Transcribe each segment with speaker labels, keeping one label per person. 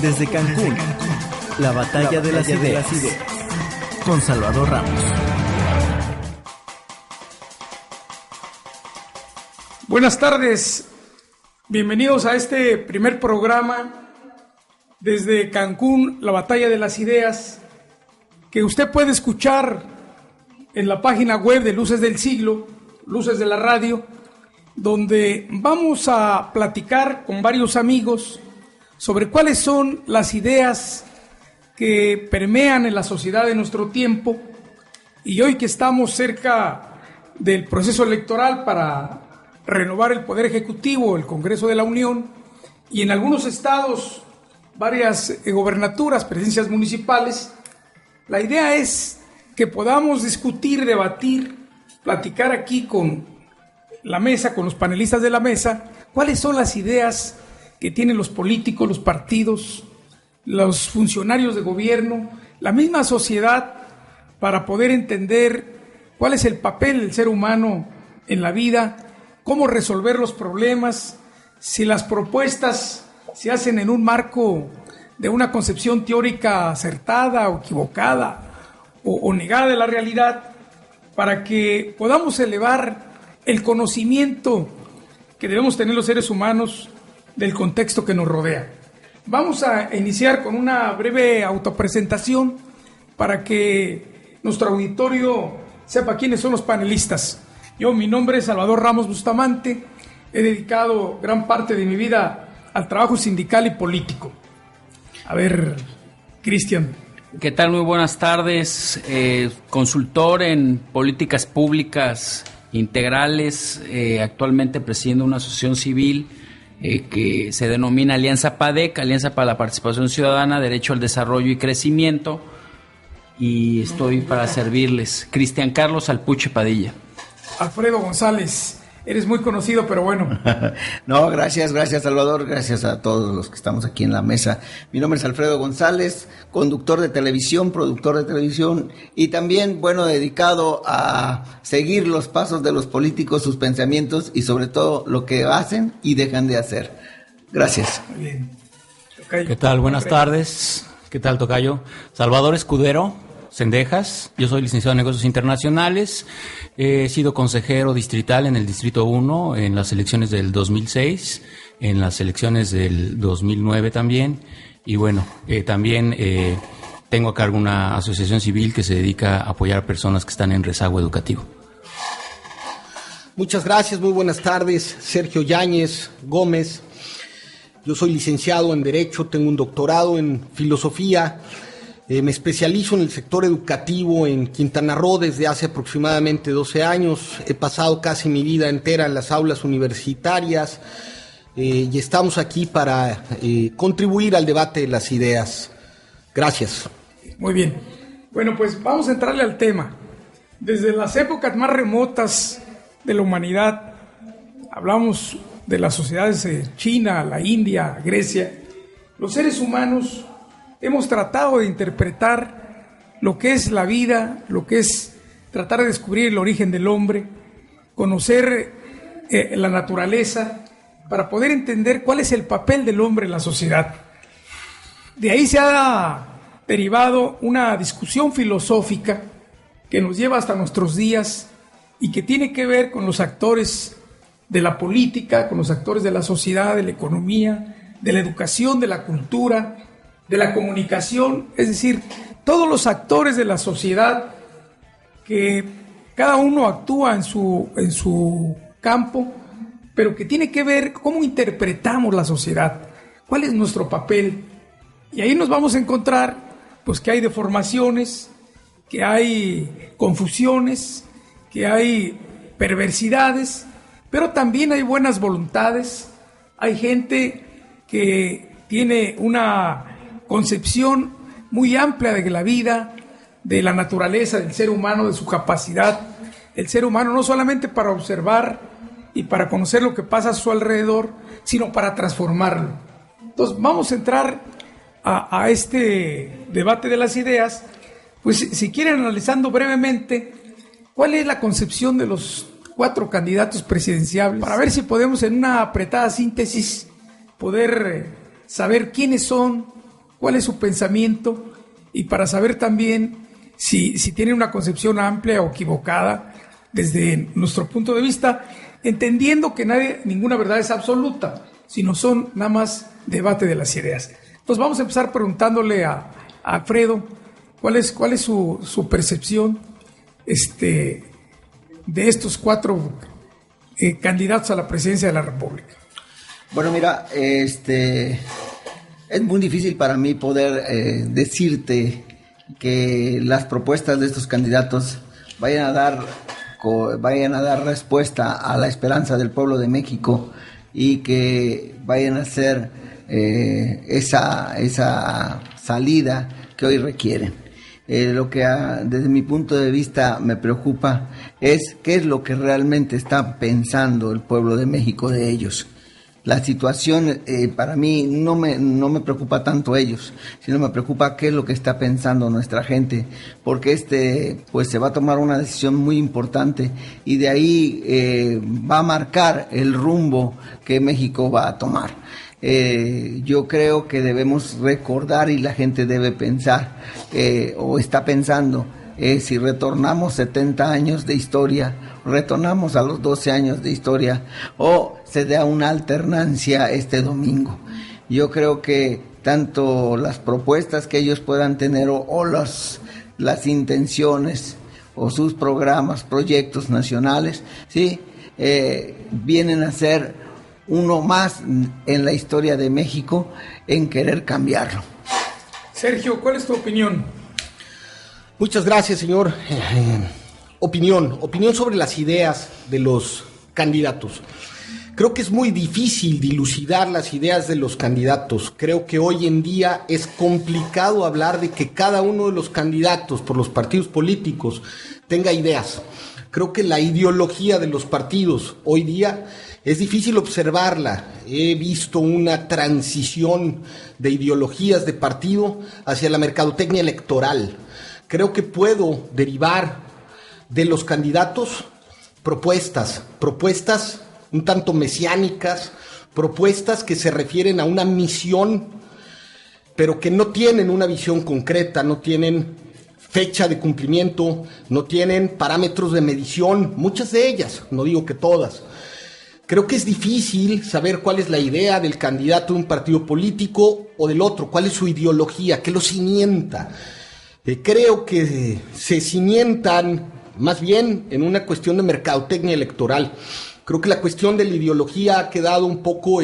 Speaker 1: Desde Cancún, la batalla de las ideas, con Salvador Ramos.
Speaker 2: Buenas tardes, bienvenidos a este primer programa desde Cancún, la batalla de las ideas, que usted puede escuchar en la página web de Luces del Siglo, Luces de la Radio, donde vamos a platicar con varios amigos sobre cuáles son las ideas que permean en la sociedad de nuestro tiempo. Y hoy que estamos cerca del proceso electoral para renovar el Poder Ejecutivo, el Congreso de la Unión, y en algunos estados varias gobernaturas, presidencias municipales, la idea es que podamos discutir, debatir, platicar aquí con la mesa, con los panelistas de la mesa, cuáles son las ideas que tienen los políticos, los partidos, los funcionarios de gobierno, la misma sociedad, para poder entender cuál es el papel del ser humano en la vida, cómo resolver los problemas, si las propuestas se hacen en un marco de una concepción teórica acertada o equivocada o negada de la realidad, para que podamos elevar el conocimiento que debemos tener los seres humanos del contexto que nos rodea. Vamos a iniciar con una breve autopresentación para que nuestro auditorio sepa quiénes son los panelistas. Mi nombre es Salvador Ramos Bustamante, he dedicado gran parte de mi vida al trabajo sindical y político. A ver, Cristian.
Speaker 3: ¿Qué tal? Muy buenas tardes. Consultor en políticas públicas integrales, actualmente presidiendo una asociación civil que se denomina Alianza PADEC, Alianza para la Participación Ciudadana, Derecho al Desarrollo y Crecimiento, y estoy para servirles. Cristian Carlos Alpuche Padilla.
Speaker 2: Alfredo González, eres muy conocido, pero bueno.
Speaker 4: No, gracias Salvador, gracias a todos los que estamos aquí en la mesa. Mi nombre es Alfredo González, conductor de televisión, productor de televisión y también, dedicado a seguir los pasos de los políticos, sus pensamientos y sobre todo lo que hacen y dejan de hacer. Gracias.
Speaker 2: Muy bien.
Speaker 5: ¿Qué tal? Buenas tardes. ¿Qué tal, tocayo? Salvador Escudero Cendejas, yo soy licenciado en Negocios Internacionales, he sido consejero distrital en el Distrito 1 en las elecciones del 2006, en las elecciones del 2009 también, y también tengo a cargo una asociación civil que se dedica a apoyar a personas que están en rezago educativo.
Speaker 6: Muchas gracias, muy buenas tardes, Sergio Yáñez Gómez, yo soy licenciado en Derecho, tengo un doctorado en Filosofía. Me especializo en el sector educativo en Quintana Roo desde hace aproximadamente 12 años. He pasado casi mi vida entera en las aulas universitarias y estamos aquí para contribuir al debate de las ideas. Gracias.
Speaker 2: Muy bien. Bueno, pues vamos a entrarle al tema. Desde las épocas más remotas de la humanidad, hablamos de las sociedades de China, la India, Grecia, los seres humanos hemos tratado de interpretar lo que es la vida, lo que es tratar de descubrir el origen del hombre, conocer la naturaleza, para poder entender cuál es el papel del hombre en la sociedad. De ahí se ha derivado una discusión filosófica que nos lleva hasta nuestros días y que tiene que ver con los actores de la política, con los actores de la sociedad, de la economía, de la educación, de la cultura, de la comunicación, es decir, todos los actores de la sociedad que cada uno actúa en su campo, pero que tiene que ver cómo interpretamos la sociedad, cuál es nuestro papel. Y ahí nos vamos a encontrar pues que hay deformaciones, que hay confusiones, que hay perversidades, pero también hay buenas voluntades, hay gente que tiene una concepción muy amplia de la vida, de la naturaleza, del ser humano, de su capacidad, el ser humano no solamente para observar y para conocer lo que pasa a su alrededor, sino para transformarlo. Entonces vamos a entrar a este debate de las ideas, pues si quieren analizando brevemente cuál es la concepción de los 4 candidatos presidenciables, para ver si podemos en una apretada síntesis poder saber quiénes son, cuál es su pensamiento y para saber también si tiene una concepción amplia o equivocada desde nuestro punto de vista, entendiendo que ninguna verdad es absoluta, sino son nada más debate de las ideas. Entonces vamos a empezar preguntándole a Alfredo cuál es su percepción de estos 4 candidatos a la presidencia de la República.
Speaker 4: Bueno, mira, es muy difícil para mí poder decirte que las propuestas de estos candidatos vayan a dar respuesta a la esperanza del pueblo de México y que vayan a ser esa salida que hoy requieren. Lo que desde mi punto de vista me preocupa es qué es lo que realmente está pensando el pueblo de México de ellos. La situación para mí no me preocupa tanto ellos, sino me preocupa qué es lo que está pensando nuestra gente, porque pues se va a tomar una decisión muy importante y de ahí va a marcar el rumbo que México va a tomar. Yo creo que debemos recordar y la gente debe pensar o está pensando si retornamos 70 años de historia, retornamos a los 12 años de historia o se da una alternancia este domingo. Yo creo que tanto las propuestas que ellos puedan tener o las intenciones o sus programas, proyectos nacionales, ¿sí? Vienen a ser uno más en la historia de México en querer cambiarlo.
Speaker 2: Sergio, ¿cuál es tu opinión?
Speaker 6: Muchas gracias, señor. Opinión sobre las ideas de los candidatos. Creo que es muy difícil dilucidar las ideas de los candidatos. Creo que hoy en día es complicado hablar de que cada uno de los candidatos por los partidos políticos tenga ideas. Creo que la ideología de los partidos hoy día es difícil observarla. He visto una transición de ideologías de partido hacia la mercadotecnia electoral. Creo que puedo derivar de los candidatos propuestas un tanto mesiánicas, propuestas que se refieren a una misión, pero que no tienen una visión concreta, no tienen fecha de cumplimiento, no tienen parámetros de medición, muchas de ellas, no digo que todas. Creo que es difícil saber cuál es la idea del candidato de un partido político o del otro, cuál es su ideología, qué lo cimienta. Creo que se cimientan más bien en una cuestión de mercadotecnia electoral. Creo que la cuestión de la ideología ha quedado un poco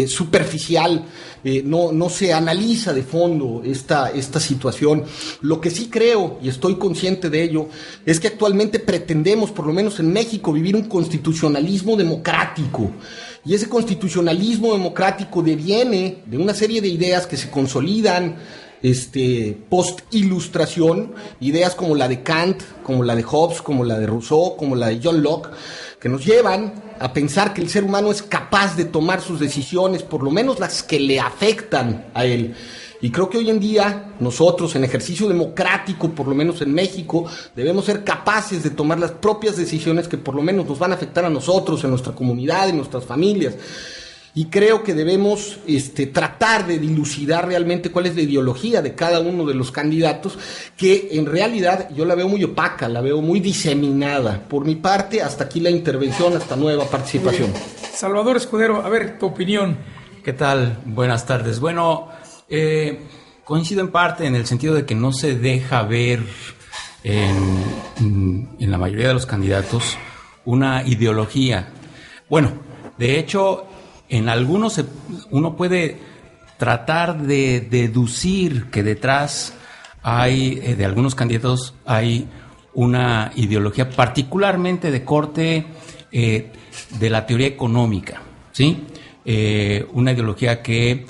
Speaker 6: superficial, no se analiza de fondo esta situación. Lo que sí creo, y estoy consciente de ello, es que actualmente pretendemos, por lo menos en México, vivir un constitucionalismo democrático. Y ese constitucionalismo democrático deviene de una serie de ideas que se consolidan post-ilustración, ideas como la de Kant, como la de Hobbes, como la de Rousseau, como la de John Locke, que nos llevan a pensar que el ser humano es capaz de tomar sus decisiones, por lo menos las que le afectan a él. Y creo que hoy en día nosotros, en ejercicio democrático, por lo menos en México, debemos ser capaces de tomar las propias decisiones que por lo menos nos van a afectar a nosotros, en nuestra comunidad, en nuestras familias. Y creo que debemos tratar de dilucidar realmente cuál es la ideología de cada uno de los candidatos, que en realidad yo la veo muy opaca, la veo muy diseminada. Por mi parte, hasta aquí la intervención, hasta nueva participación.
Speaker 2: Salvador Escudero, a ver, tu opinión.
Speaker 5: ¿Qué tal? Buenas tardes. Bueno, coincido en parte en el sentido de que no se deja ver en la mayoría de los candidatos una ideología. Bueno, de hecho, en algunos uno puede tratar de deducir que detrás de algunos candidatos hay una ideología particularmente de corte de la teoría económica, ¿sí? Una ideología que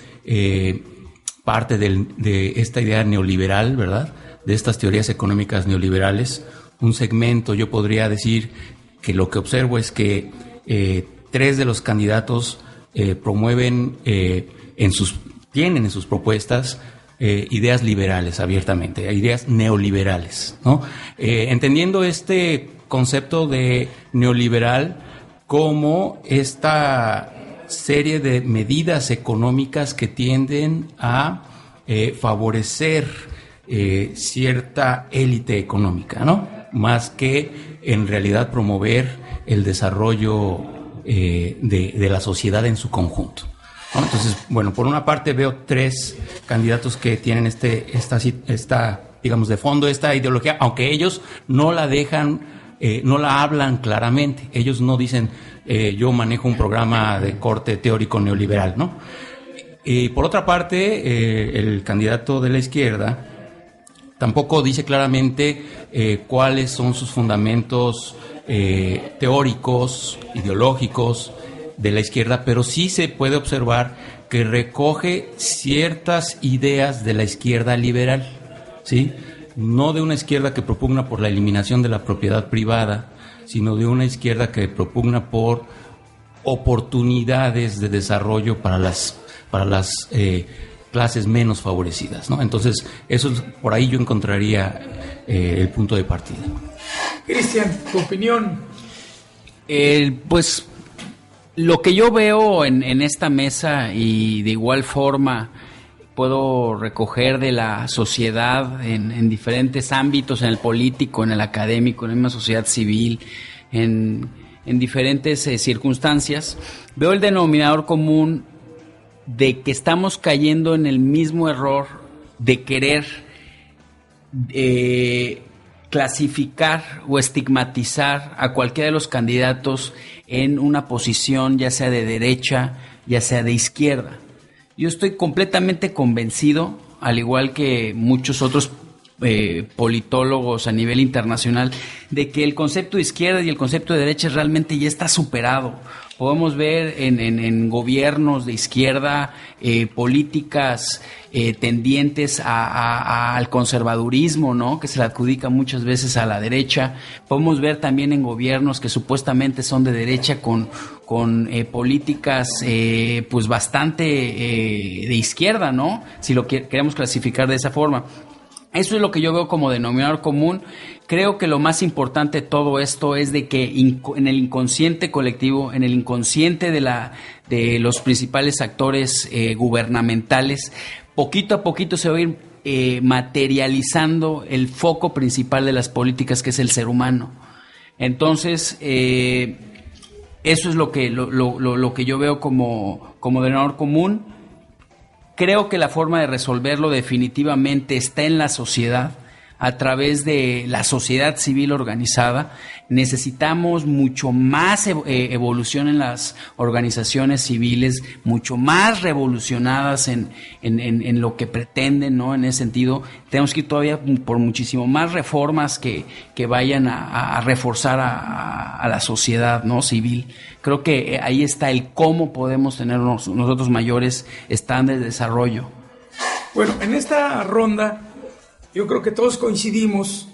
Speaker 5: parte de esta idea neoliberal, ¿verdad? De estas teorías económicas neoliberales. Un segmento, yo podría decir que lo que observo es que 3 de los candidatos promueven tienen en sus propuestas ideas liberales abiertamente, ideas neoliberales, ¿no? Entendiendo este concepto de neoliberal como esta serie de medidas económicas que tienden a favorecer cierta élite económica, ¿no? Más que en realidad promover el desarrollo de la sociedad en su conjunto, ¿no? Entonces, bueno, por una parte veo 3 candidatos que tienen esta, digamos, de fondo esta ideología, aunque ellos no la dejan, no la hablan claramente. Ellos no dicen, yo manejo un programa de corte teórico neoliberal, ¿no? Y por otra parte, el candidato de la izquierda tampoco dice claramente cuáles son sus fundamentos teóricos, ideológicos de la izquierda, pero sí se puede observar que recoge ciertas ideas de la izquierda liberal, ¿sí? No de una izquierda que propugna por la eliminación de la propiedad privada, sino de una izquierda que propugna por oportunidades de desarrollo para las clases menos favorecidas, ¿no? Entonces, eso por ahí yo encontraría el punto de partida.
Speaker 2: Cristian, tu opinión.
Speaker 3: Pues lo que yo veo en esta mesa, y de igual forma puedo recoger de la sociedad en diferentes ámbitos, en el político, en el académico, en la misma sociedad civil, en diferentes circunstancias, veo el denominador común de que estamos cayendo en el mismo error de querer clasificar o estigmatizar a cualquiera de los candidatos en una posición ya sea de derecha, ya sea de izquierda. Yo estoy completamente convencido, al igual que muchos otros politólogos a nivel internacional, de que el concepto de izquierda y el concepto de derecha realmente ya está superado. Podemos ver en gobiernos de izquierda políticas tendientes al conservadurismo, ¿no? Que se le adjudica muchas veces a la derecha. Podemos ver también en gobiernos que supuestamente son de derecha con políticas pues bastante de izquierda, ¿no? Si lo queremos clasificar de esa forma. Eso es lo que yo veo como denominador común. Creo que lo más importante de todo esto es de que en el inconsciente colectivo, en el inconsciente de los principales actores gubernamentales, poquito a poquito se va a ir materializando el foco principal de las políticas, que es el ser humano. Entonces, eso es lo que yo veo como denominador común. Creo que la forma de resolverlo definitivamente está en la sociedad, a través de la sociedad civil organizada. Necesitamos mucho más evolución en las organizaciones civiles, mucho más revolucionadas en lo que pretenden, ¿no? En ese sentido, tenemos que ir todavía por muchísimo más reformas que vayan a reforzar a la sociedad, ¿no? Civil. Creo que ahí está el cómo podemos tener nosotros mayores estándares de desarrollo.
Speaker 2: Bueno, en esta ronda yo creo que todos coincidimos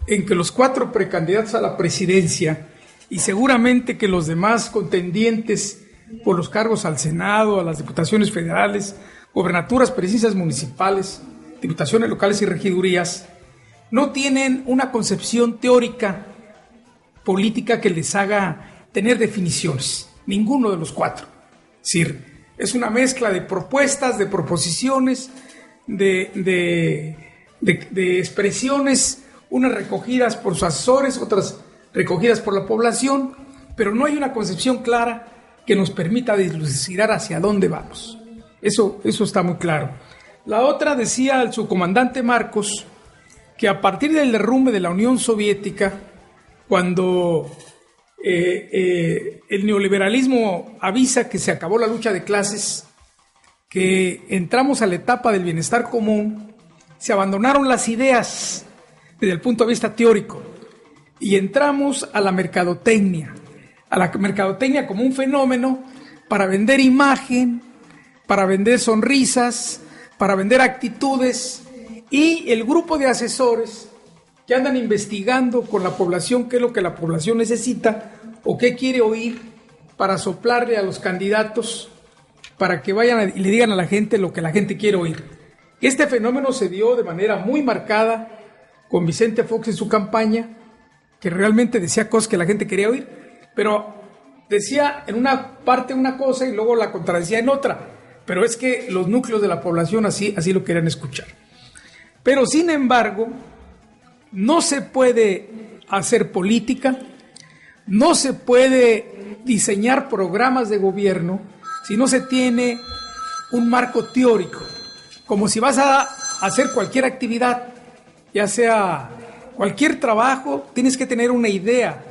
Speaker 2: en que los 4 precandidatos a la presidencia, y seguramente que los demás contendientes por los cargos al Senado, a las diputaciones federales, gobernaturas, presidencias municipales, diputaciones locales y regidurías, no tienen una concepción teórica política que les haga tener definiciones. Ninguno de los 4. Es decir, es una mezcla de propuestas, de proposiciones, de expresiones, unas recogidas por sus asesores, otras recogidas por la población, pero no hay una concepción clara que nos permita dilucidar hacia dónde vamos. Eso está muy claro. La otra, decía el subcomandante Marcos, que a partir del derrumbe de la Unión Soviética, cuando el neoliberalismo avisa que se acabó la lucha de clases, que entramos a la etapa del bienestar común, se abandonaron las ideas desde el punto de vista teórico y entramos a la mercadotecnia como un fenómeno para vender imagen, para vender sonrisas, para vender actitudes, y el grupo de asesores que andan investigando con la población qué es lo que la población necesita o qué quiere oír para soplarle a los candidatos para que vayan y le digan a la gente lo que la gente quiere oír. Este fenómeno se dio de manera muy marcada con Vicente Fox en su campaña, que realmente decía cosas que la gente quería oír, pero decía en una parte una cosa y luego la contradecía en otra. pero es que los núcleos de la población así lo querían escuchar. Pero sin embargo, no se puede hacer política, no se puede diseñar programas de gobierno si no se tiene un marco teórico. Como si vas a hacer cualquier actividad, ya sea cualquier trabajo, tienes que tener una idea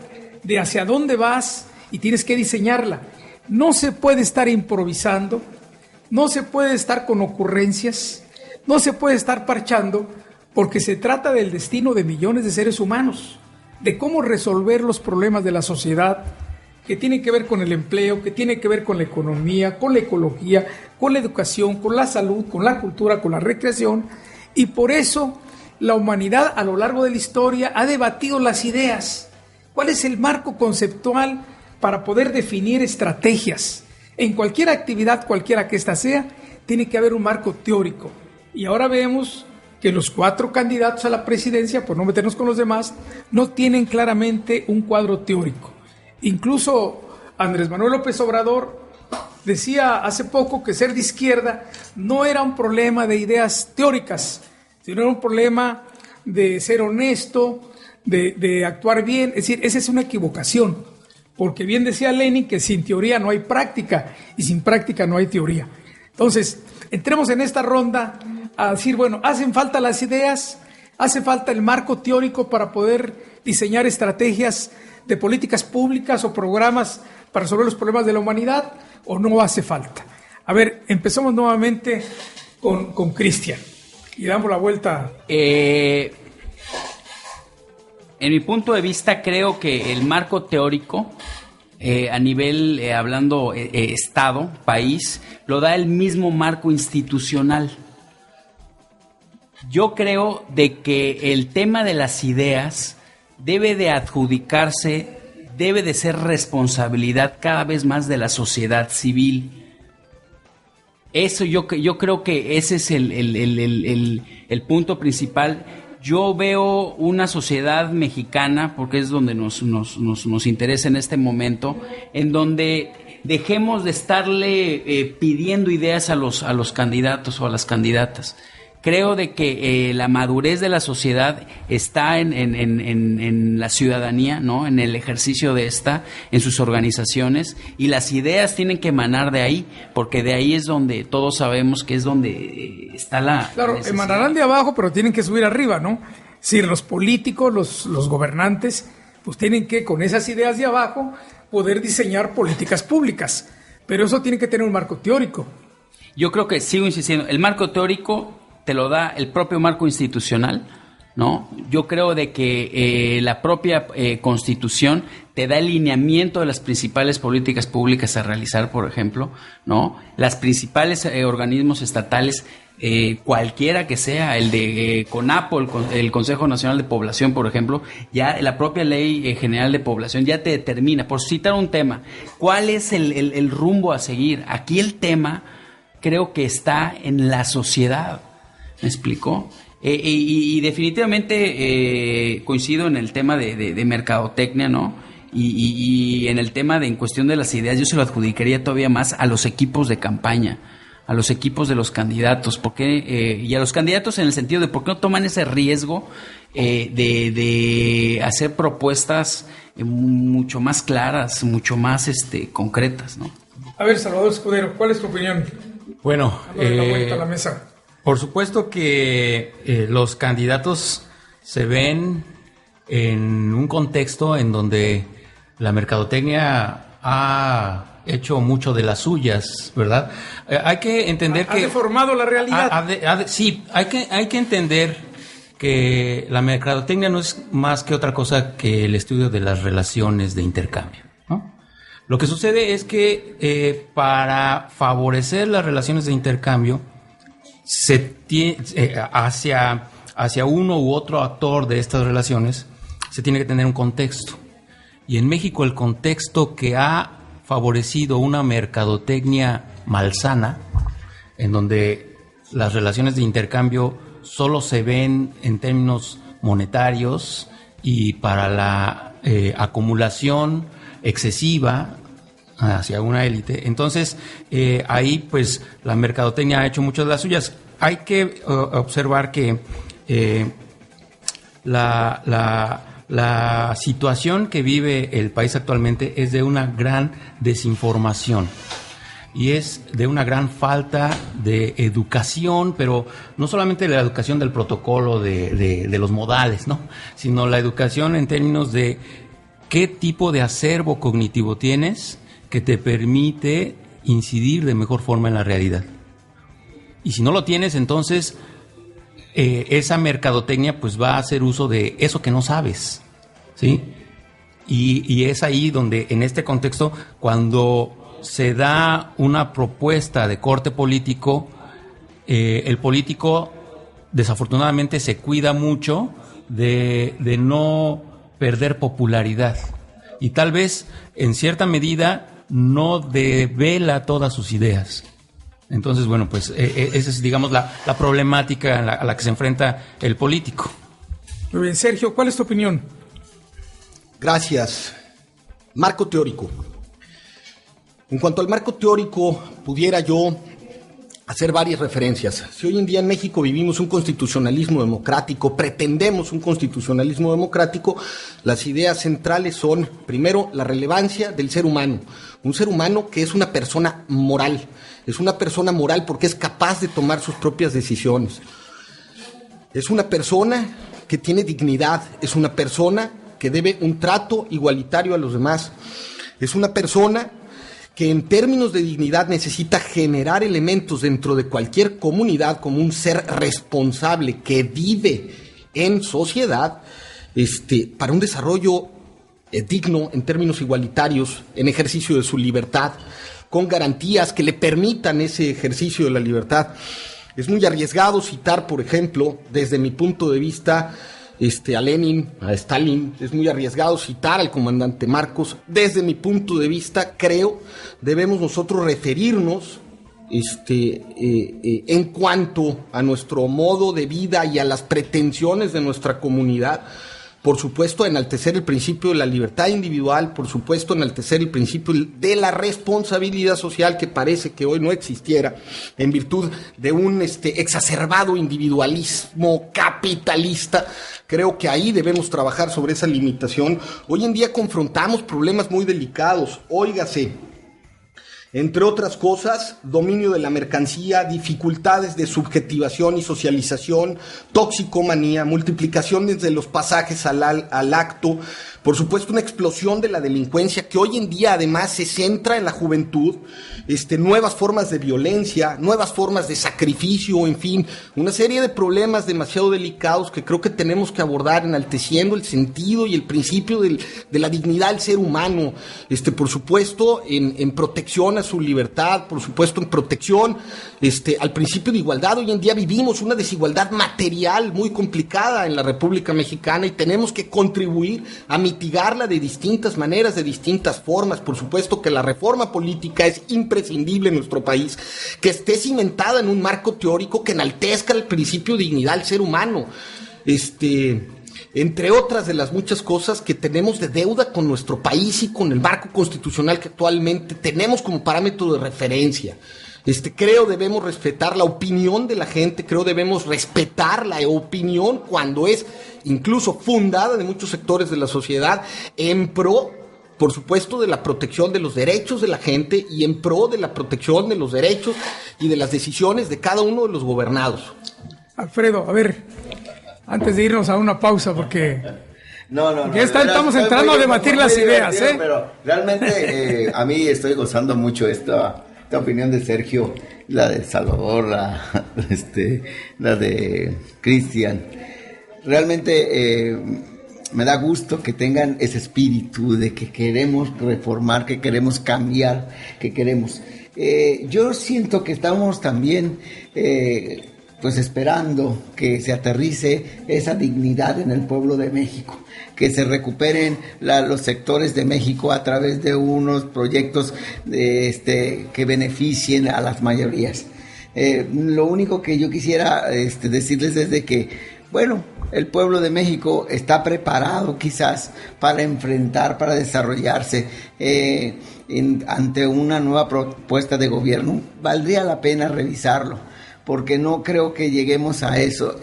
Speaker 2: de hacia dónde vas y tienes que diseñarla. No se puede estar improvisando, no se puede estar con ocurrencias, no se puede estar parchando, porque se trata del destino de millones de seres humanos, de cómo resolver los problemas de la sociedad que tienen que ver con el empleo, que tienen que ver con la economía, con la ecología, con la educación, con la salud, con la cultura, con la recreación. Y por eso la humanidad a lo largo de la historia ha debatido las ideas. ¿Cuál es el marco conceptual para poder definir estrategias? En cualquier actividad, cualquiera que ésta sea, tiene que haber un marco teórico. Y ahora vemos que los 4 candidatos a la presidencia, por no meternos con los demás, no tienen claramente un cuadro teórico. Incluso Andrés Manuel López Obrador decía hace poco que ser de izquierda no era un problema de ideas teóricas, sino era un problema de ser honesto, de actuar bien. Es decir, esa es una equivocación, porque bien decía Lenin que sin teoría no hay práctica y sin práctica no hay teoría. Entonces, entremos en esta ronda a decir, bueno, hacen falta las ideas, hace falta el marco teórico para poder diseñar estrategias de políticas públicas o programas para resolver los problemas de la humanidad, o no hace falta. A ver, empezamos nuevamente con Cristian y damos la vuelta.
Speaker 3: En mi punto de vista, creo que el marco teórico, a nivel, hablando Estado, país, lo da el mismo marco institucional. Yo creo de que el tema de las ideas debe de adjudicarse, debe de ser responsabilidad cada vez más de la sociedad civil. Eso yo creo que ese es el punto principal. Yo veo una sociedad mexicana, porque es donde nos interesa en este momento, en donde dejemos de estarle pidiendo ideas a los candidatos o a las candidatas. Creo de que la madurez de la sociedad está en la ciudadanía, ¿no? En el ejercicio de esta, en sus organizaciones, y las ideas tienen que emanar de ahí, porque de ahí es donde todos sabemos que es donde está la
Speaker 2: Claro,
Speaker 3: necesidad.
Speaker 2: emanarán de abajo, pero tienen que subir arriba, ¿no? Si los políticos, los gobernantes, pues tienen que, con esas ideas de abajo, poder diseñar políticas públicas, pero eso tiene que tener un marco teórico.
Speaker 3: Yo creo que, sigo insistiendo, el marco teórico te lo da el propio marco institucional, ¿no? Yo creo de que la propia Constitución te da el lineamiento de las principales políticas públicas a realizar, por ejemplo, ¿no? Las principales organismos estatales, cualquiera que sea, el de CONAPO, el Consejo Nacional de Población, por ejemplo, ya la propia Ley General de Población ya te determina, por citar un tema, cuál es el rumbo a seguir. Aquí el tema creo que está en la sociedad. ¿Me explicó? Y definitivamente coincido en el tema de mercadotecnia, ¿no? Y en el tema en cuestión de las ideas, yo se lo adjudicaría todavía más a los equipos de campaña, a los equipos de los candidatos, porque y a los candidatos en el sentido de por qué no toman ese riesgo de hacer propuestas mucho más claras, mucho más concretas, ¿no?
Speaker 2: A ver, Salvador Escudero, ¿cuál es tu opinión?
Speaker 5: Bueno,
Speaker 2: Dándole la vuelta a la mesa.
Speaker 5: Por supuesto que los candidatos se ven en un contexto en donde la mercadotecnia ha hecho mucho de las suyas, ¿verdad? Hay que entender que...
Speaker 2: Ha deformado la realidad.
Speaker 5: Sí, hay que entender que la mercadotecnia no es más que otra cosa que el estudio de las relaciones de intercambio, ¿no? Lo que sucede es que para favorecer las relaciones de intercambio, se tiene, hacia uno u otro actor de estas relaciones, se tiene que tener un contexto. Y en México el contexto que ha favorecido una mercadotecnia malsana, en donde las relaciones de intercambio solo se ven en términos monetarios y para la acumulación excesiva hacia una élite. Entonces, ahí pues la mercadotecnia ha hecho muchas de las suyas. Hay que observar que la situación que vive el país actualmente es de una gran desinformación y es de una gran falta de educación, pero no solamente la educación del protocolo de los modales, ¿no?, sino la educación en términos de qué tipo de acervo cognitivo tienes que te permite incidir de mejor forma en la realidad. Y si no lo tienes, entonces esa mercadotecnia pues va a hacer uso de eso que no sabes, ¿sí? Y es ahí donde, en este contexto, cuando se da una propuesta de corte político, el político desafortunadamente se cuida mucho de no perder popularidad y tal vez en cierta medida no devela todas sus ideas. Entonces, bueno, pues esa es, digamos, la problemática a la que se enfrenta el político.
Speaker 2: Muy bien, Sergio, ¿cuál es tu opinión?
Speaker 6: Gracias. Marco teórico. En cuanto al marco teórico, pudiera yo hacer varias referencias. Si hoy en día en México vivimos un constitucionalismo democrático, pretendemos un constitucionalismo democrático, las ideas centrales son, primero, la relevancia del ser humano. Un ser humano que es una persona moral. Es una persona moral porque es capaz de tomar sus propias decisiones. Es una persona que tiene dignidad. Es una persona que debe un trato igualitario a los demás. Es una persona que en términos de dignidad necesita generar elementos dentro de cualquier comunidad como un ser responsable que vive en sociedad, para un desarrollo digno en términos igualitarios, en ejercicio de su libertad, con garantías que le permitan ese ejercicio de la libertad. Es muy arriesgado citar, por ejemplo, desde mi punto de vista, a Lenin, a Stalin. Es muy arriesgado citar al comandante Marcos. Desde mi punto de vista, creo, debemos nosotros referirnos en cuanto a nuestro modo de vida y a las pretensiones de nuestra comunidad. Por supuesto, enaltecer el principio de la libertad individual, por supuesto, enaltecer el principio de la responsabilidad social, que parece que hoy no existiera, en virtud de un exacerbado individualismo capitalista. Creo que ahí debemos trabajar sobre esa limitación. Hoy en día confrontamos problemas muy delicados. Óigase, entre otras cosas, dominio de la mercancía, dificultades de subjetivación y socialización, toxicomanía, multiplicación desde los pasajes al acto, por supuesto una explosión de la delincuencia que hoy en día además se centra en la juventud, nuevas formas de violencia, nuevas formas de sacrificio, en fin, una serie de problemas demasiado delicados que creo que tenemos que abordar enalteciendo el sentido y el principio de la dignidad del ser humano, por supuesto en protección a su libertad, por supuesto en protección al principio de igualdad. Hoy en día vivimos una desigualdad material muy complicada en la República Mexicana y tenemos que contribuir a mitigarla de distintas maneras, de distintas formas. Por supuesto que la reforma política es imprescindible en nuestro país, que esté cimentada en un marco teórico que enaltezca el principio de dignidad del ser humano, entre otras de las muchas cosas que tenemos de deuda con nuestro país y con el marco constitucional que actualmente tenemos como parámetro de referencia. Creo debemos respetar la opinión de la gente, creo debemos respetar la opinión cuando es incluso fundada de muchos sectores de la sociedad en pro, por supuesto, de la protección de los derechos de la gente y en pro de la protección de los derechos y de las decisiones de cada uno de los gobernados.
Speaker 2: Alfredo, a ver, antes de irnos a una pausa, porque estamos entrando a debatir las ideas,
Speaker 4: Pero realmente a mí estoy gozando mucho esta opinión de Sergio, la de Salvador, la de Cristian. Realmente me da gusto que tengan ese espíritu de que queremos reformar, que queremos cambiar, que queremos. Yo siento que estamos también pues esperando que se aterrice esa dignidad en el pueblo de México, que se recuperen los sectores de México a través de unos proyectos que beneficien a las mayorías. Lo único que yo quisiera decirles es de que bueno, el pueblo de México está preparado quizás para enfrentar, para desarrollarse ante una nueva propuesta de gobierno. Valdría la pena revisarlo, porque no creo que lleguemos a eso.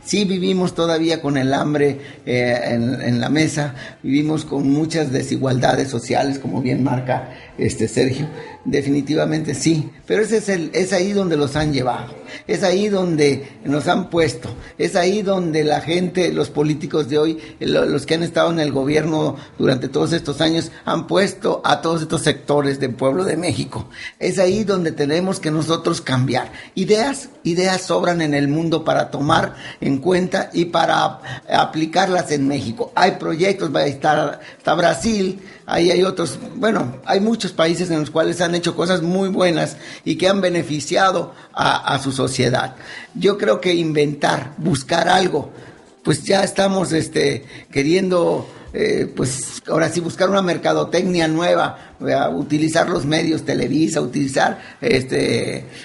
Speaker 4: Sí vivimos todavía con el hambre en la mesa, vivimos con muchas desigualdades sociales, como bien marca Sergio. Definitivamente sí, pero es ahí donde los han llevado, es ahí donde nos han puesto, es ahí donde la gente, los políticos de hoy, los que han estado en el gobierno durante todos estos años, han puesto a todos estos sectores del pueblo de México. Es ahí donde tenemos que nosotros cambiar. Ideas sobran en el mundo para tomar en cuenta y para aplicarlas en México. Hay proyectos, está Brasil, ahí hay otros, bueno, hay muchos países en los cuales han hecho cosas muy buenas y que han beneficiado a su sociedad. Yo creo que inventar, buscar algo, pues ya estamos queriendo, pues ahora sí, buscar una mercadotecnia nueva, utilizar los medios, Televisa, utilizar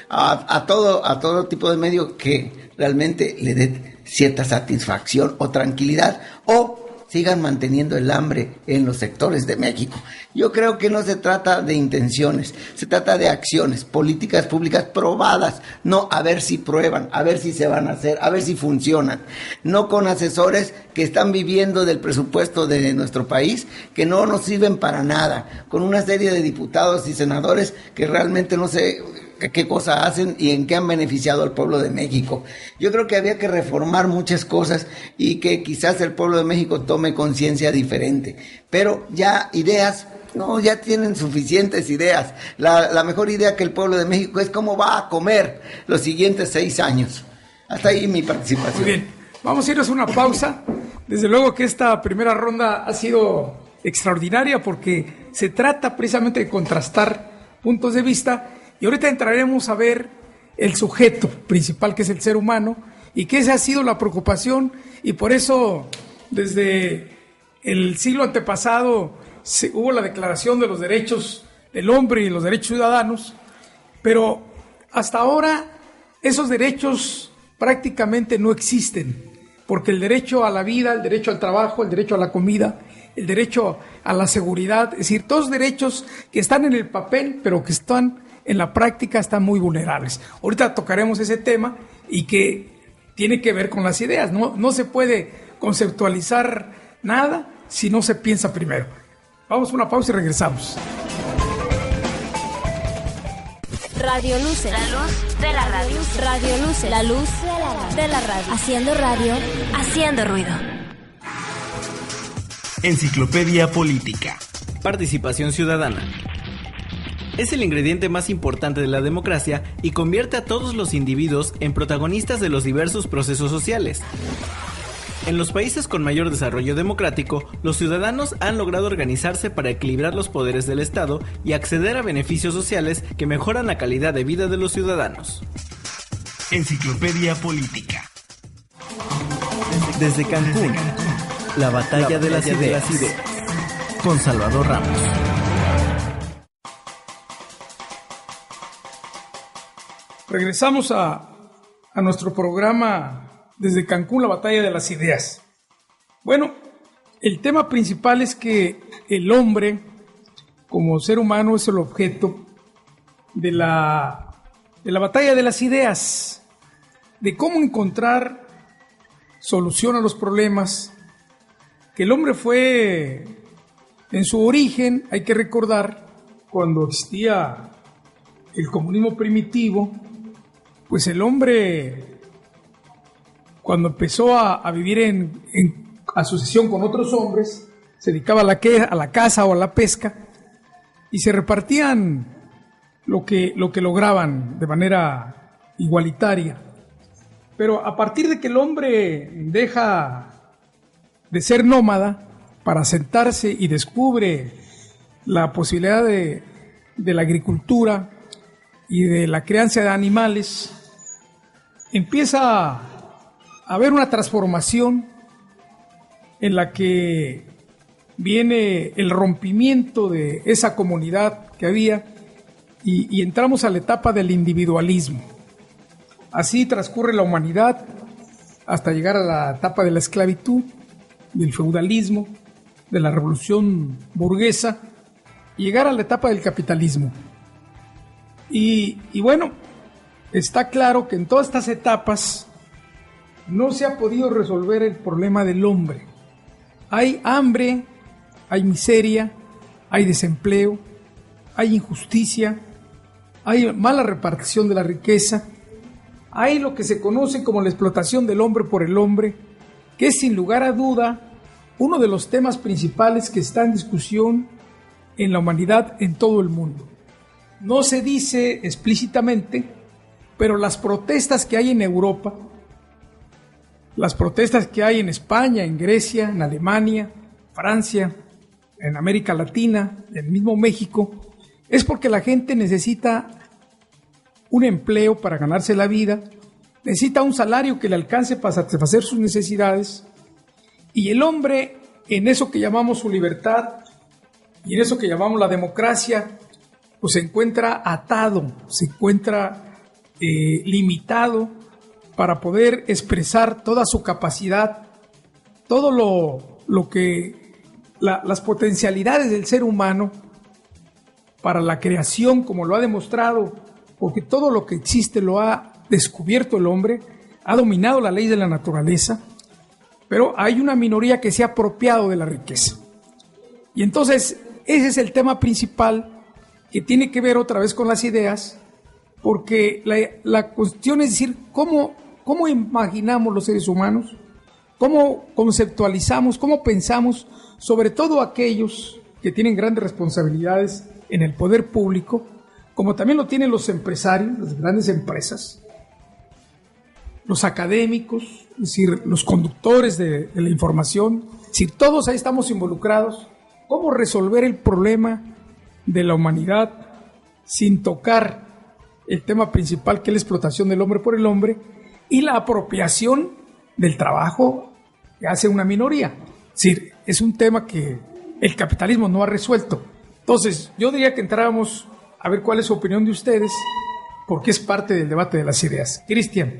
Speaker 4: a todo tipo de medio que realmente le dé cierta satisfacción o tranquilidad, o sigan manteniendo el hambre en los sectores de México. Yo creo que no se trata de intenciones, se trata de acciones, políticas públicas probadas, no a ver si prueban, a ver si se van a hacer, a ver si funcionan, no con asesores que están viviendo del presupuesto de nuestro país, que no nos sirven para nada, con una serie de diputados y senadores que realmente no sé qué cosa hacen y en qué han beneficiado al pueblo de México. Yo creo que había que reformar muchas cosas y que quizás el pueblo de México tome conciencia diferente, pero ya ideas, no, ya tienen suficientes ideas. La mejor idea que el pueblo de México es cómo va a comer los siguientes 6 años. Hasta ahí mi participación.
Speaker 2: Muy bien, vamos a irnos a una pausa. Desde luego que esta primera ronda ha sido extraordinaria porque se trata precisamente de contrastar puntos de vista. Y ahorita entraremos a ver el sujeto principal, que es el ser humano, y que esa ha sido la preocupación, y por eso desde el siglo antepasado hubo la Declaración de los Derechos del Hombre y los Derechos Ciudadanos, pero hasta ahora esos derechos prácticamente no existen, porque el derecho a la vida, el derecho al trabajo, el derecho a la comida, el derecho a la seguridad, es decir, todos derechos que están en el papel, pero que están en la práctica, están muy vulnerables. Ahorita tocaremos ese tema y que tiene que ver con las ideas. No se puede conceptualizar nada si no se piensa primero. Vamos a una pausa y regresamos.
Speaker 7: Radio Luce, la luz de la radio. Radio Luce, la luz de la radio. Haciendo radio, haciendo ruido.
Speaker 1: Enciclopedia Política. Participación ciudadana. Es el ingrediente más importante de la democracia y convierte a todos los individuos en protagonistas de los diversos procesos sociales. En los países con mayor desarrollo democrático, los ciudadanos han logrado organizarse para equilibrar los poderes del Estado y acceder a beneficios sociales que mejoran la calidad de vida de los ciudadanos. Enciclopedia Política. Desde Cancún, la batalla de las ideas. Con Salvador Ramos.
Speaker 2: Regresamos a nuestro programa desde Cancún, la batalla de las ideas. Bueno, el tema principal es que el hombre, como ser humano, es el objeto de la batalla de las ideas, de cómo encontrar solución a los problemas. Que el hombre fue, en su origen, hay que recordar, cuando existía el comunismo primitivo, pues el hombre, cuando empezó a vivir en asociación con otros hombres, se dedicaba a la caza o a la pesca, y se repartían lo que lograban de manera igualitaria. Pero a partir de que el hombre deja de ser nómada para sentarse y descubre la posibilidad de la agricultura y de la crianza de animales, empieza a haber una transformación en la que viene el rompimiento de esa comunidad que había y entramos a la etapa del individualismo. Así transcurre la humanidad hasta llegar a la etapa de la esclavitud, del feudalismo, de la revolución burguesa, y llegar a la etapa del capitalismo. Y bueno, está claro que en todas estas etapas no se ha podido resolver el problema del hombre. Hay hambre, hay miseria, hay desempleo, hay injusticia, hay mala repartición de la riqueza, hay lo que se conoce como la explotación del hombre por el hombre, que es sin lugar a duda uno de los temas principales que está en discusión en la humanidad en todo el mundo. No se dice explícitamente, pero las protestas que hay en Europa, las protestas que hay en España, en Grecia, en Alemania, Francia, en América Latina, en el mismo México, es porque la gente necesita un empleo para ganarse la vida, necesita un salario que le alcance para satisfacer sus necesidades, y el hombre, en eso que llamamos su libertad y en eso que llamamos la democracia, pues se encuentra atado, se encuentra limitado para poder expresar toda su capacidad, todo lo que las potencialidades del ser humano para la creación, como lo ha demostrado, porque todo lo que existe lo ha descubierto el hombre, ha dominado la ley de la naturaleza, pero hay una minoría que se ha apropiado de la riqueza. Y entonces ese es el tema principal, que tiene que ver otra vez con las ideas, porque la cuestión es decir, ¿cómo imaginamos los seres humanos? ¿Cómo conceptualizamos? ¿Cómo pensamos? Sobre todo aquellos que tienen grandes responsabilidades en el poder público, como también lo tienen los empresarios, las grandes empresas, los académicos, es decir, los conductores de la información, es decir, todos ahí estamos involucrados. ¿Cómo resolver el problema de la humanidad sin tocar el tema principal, que es la explotación del hombre por el hombre y la apropiación del trabajo que hace una minoría? Es decir, es un tema que el capitalismo no ha resuelto. Entonces, yo diría que entráramos a ver cuál es su opinión de ustedes, porque es parte del debate de las ideas. Cristian.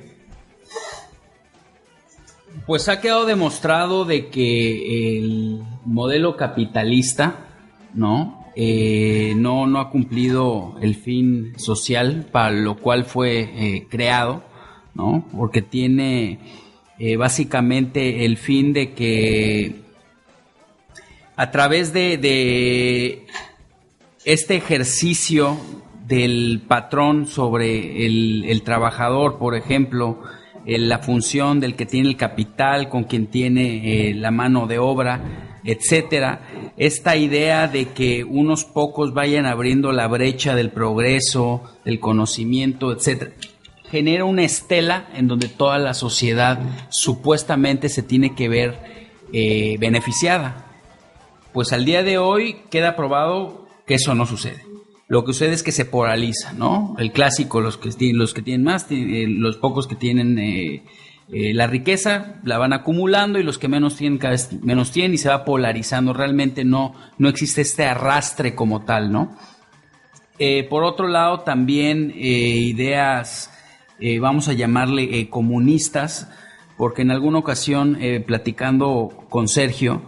Speaker 3: Pues ha quedado demostrado de que el modelo capitalista, ¿no? No ha cumplido el fin social para lo cual fue creado, ¿no? Porque tiene básicamente el fin de que a través de este ejercicio del patrón sobre el trabajador, por ejemplo, la función del que tiene el capital con quien tiene la mano de obra, etcétera, esta idea de que unos pocos vayan abriendo la brecha del progreso, del conocimiento, etcétera, genera una estela en donde toda la sociedad supuestamente se tiene que ver beneficiada. Pues al día de hoy queda probado que eso no sucede. Lo que sucede es que se polariza, ¿no? El clásico, los que tienen más, los pocos que tienen la riqueza la van acumulando, y los que menos tienen cada vez menos tienen, y se va polarizando. Realmente no existe este arrastre como tal, ¿no? Por otro lado, también ideas, vamos a llamarle comunistas, porque en alguna ocasión platicando con Sergio,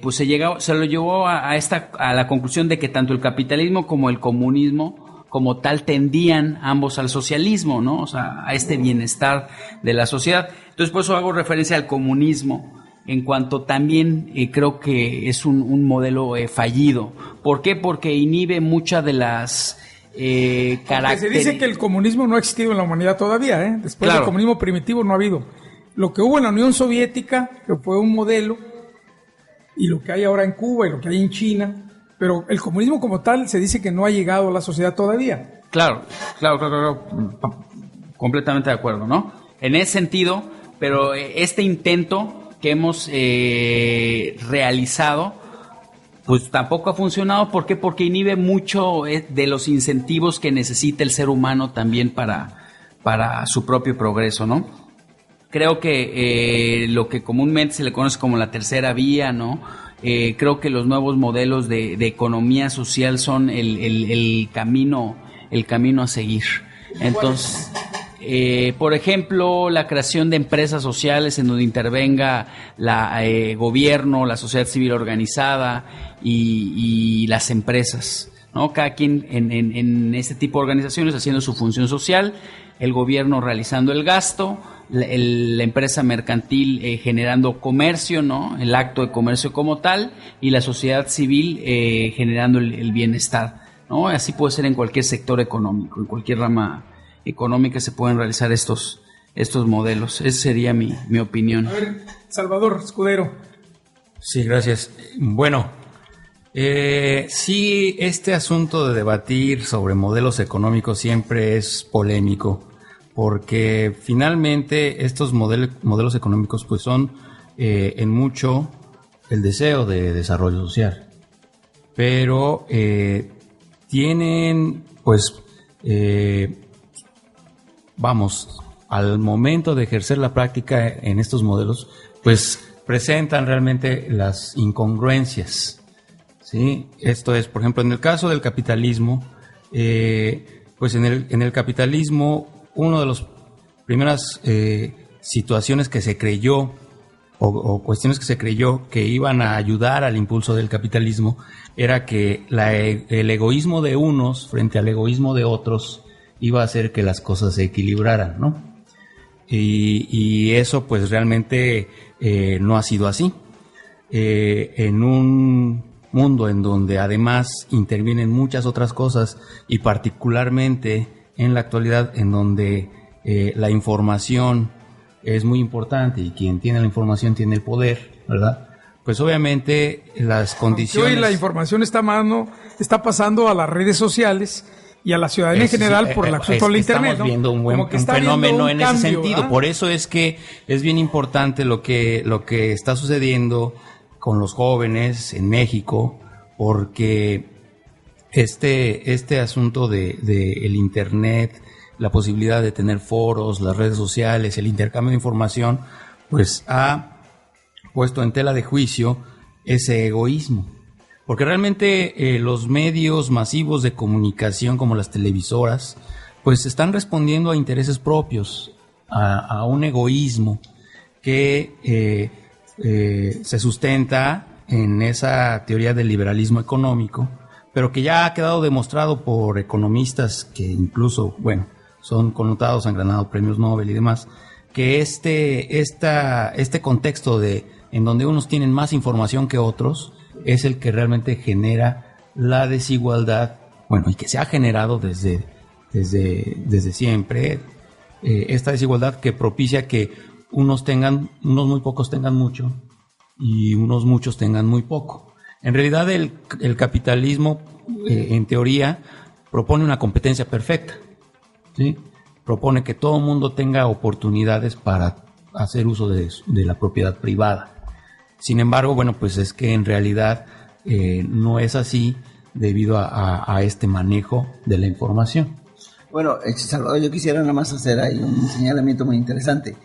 Speaker 3: pues se lo llevó a la conclusión de que tanto el capitalismo como el comunismo como tal tendían ambos al socialismo, ¿no? O sea, a este bienestar de la sociedad. Entonces, por eso hago referencia al comunismo, en cuanto también creo que es un modelo fallido. ¿Por qué? Porque inhibe muchas de las características.
Speaker 2: Se dice que el comunismo no ha existido en la humanidad todavía, ¿eh? Después del comunismo primitivo no ha habido. Lo que hubo en la Unión Soviética, que fue un modelo, y lo que hay ahora en Cuba y lo que hay en China, pero el comunismo como tal se dice que no ha llegado a la sociedad todavía.
Speaker 3: Claro, completamente de acuerdo, ¿no? En ese sentido, pero este intento que hemos realizado, pues tampoco ha funcionado. ¿Por qué? Porque inhibe mucho de los incentivos que necesita el ser humano también para su propio progreso, ¿no? Creo que lo que comúnmente se le conoce como la tercera vía, ¿no? Creo que los nuevos modelos de economía social son el camino a seguir. Entonces, Por ejemplo, la creación de empresas sociales en donde intervenga el gobierno, la sociedad civil organizada y las empresas, ¿no? Cada quien en este tipo de organizaciones haciendo su función social, el gobierno realizando el gasto, la empresa mercantil generando comercio, ¿no? El acto de comercio como tal, y la sociedad civil generando el bienestar, ¿no? Así puede ser en cualquier sector económico, en cualquier rama económica se pueden realizar estos modelos. Esa sería mi opinión.
Speaker 2: A ver, Salvador Escudero.
Speaker 5: Sí, gracias. Bueno, sí, este asunto de debatir sobre modelos económicos siempre es polémico, porque finalmente estos modelos económicos pues son en mucho el deseo de desarrollo social, pero tienen pues al momento de ejercer la práctica en estos modelos, pues presentan realmente las incongruencias, ¿sí? Esto es, por ejemplo, en el caso del capitalismo, pues en el capitalismo, una de las primeras situaciones que se creyó, o cuestiones que se creyó que iban a ayudar al impulso del capitalismo, era que el egoísmo de unos frente al egoísmo de otros iba a hacer que las cosas se equilibraran, ¿no? Y eso pues realmente no ha sido así. En un mundo en donde además intervienen muchas otras cosas, y particularmente en la actualidad en donde la información es muy importante y quien tiene la información tiene el poder, ¿verdad? Pues obviamente las condiciones...
Speaker 2: Hoy la información está pasando a las redes sociales y a la ciudadanía en general por el acceso al Internet,
Speaker 5: estamos viendo un fenómeno en ese sentido, ¿verdad? Por eso es que es bien importante lo que está sucediendo con los jóvenes en México, porque este asunto de el Internet, la posibilidad de tener foros, las redes sociales, el intercambio de información, pues ha puesto en tela de juicio ese egoísmo. Porque realmente los medios masivos de comunicación como las televisoras pues están respondiendo a intereses propios, a un egoísmo que se sustenta en esa teoría del liberalismo económico, pero que ya ha quedado demostrado por economistas que incluso, bueno, son connotados, han ganado premios Nobel y demás, que este contexto en donde unos tienen más información que otros es el que realmente genera la desigualdad, bueno, y que se ha generado desde siempre, esta desigualdad que propicia que unos muy pocos tengan mucho y unos muchos tengan muy poco. En realidad el capitalismo, en teoría, propone una competencia perfecta, ¿sí? Propone que todo el mundo tenga oportunidades para hacer uso de la propiedad privada. Sin embargo, bueno, pues es que en realidad no es así debido a este manejo de la información.
Speaker 4: Bueno, Salvador, yo quisiera nada más hacer ahí un señalamiento muy interesante.